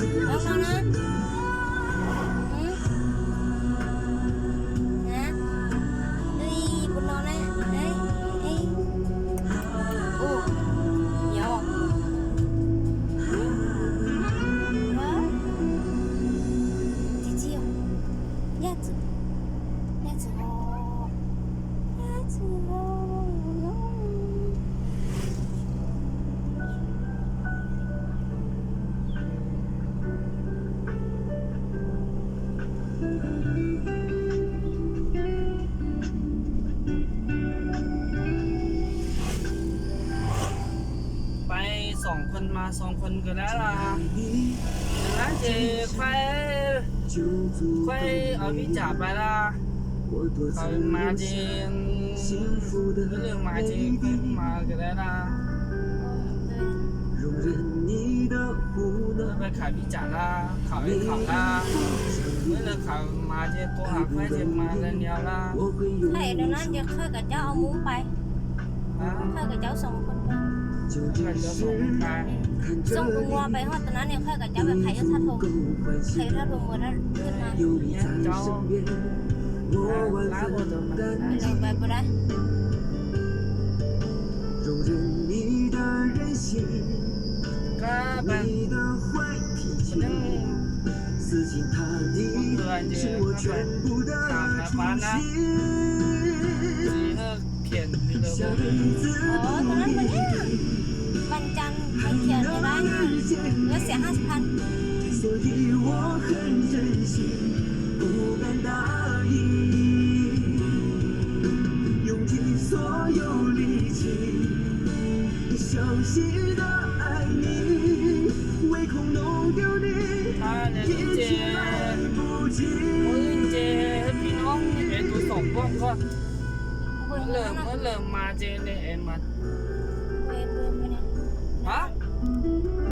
น้องนะนะเฮ้ยบุญนอนนะเฮ้ยเฮ้ยโอ้เดี๋ยว姐姐哦，鸭子，鸭子哦，鸭子哦。ไป2 คนมา2 คนก็แล้วล่ะแล้วเจ๊快เอาพี่จ๋าไปละเขามาเจนเรื่องมาเจนมาก็ได้ละไปขายพี่จ๋าละเขาให้เขาละเมื่อเราเขามาเจนตัวหักไม่เจนมากันเดียวละ ถ้าเดี๋ยวนั้นจะเคยกับเจ้าเอามุ้งไปเคยกับเจ้า2 คนไป มันจะส่งไป ส่งงัวไปฮอดตอนนั้นเนี่ยเคยกับเจ้าแบบไข่ท่าทงไข่ท่าทงหมดแล้วขึ้นมา เจ้าล้างตัวมัน ลงไปบ่ได้ก็เป็นนึงเดือนเจอก็เป็นทางบ้านนะที่เขียนที่เรา อ๋อตอนนั้นวันจันทร์มันเขียนในร้านแล้วเสีย50,000所以我很珍惜，不敢大意，用尽所有力气，小心的爱你，唯恐弄丢你，一切来不及。เจพี่น้องเป็นตัวสองพวกก็ เว้ย เริ่มมาเจเนี่ยเอ็นมา เว้ยเนี่ย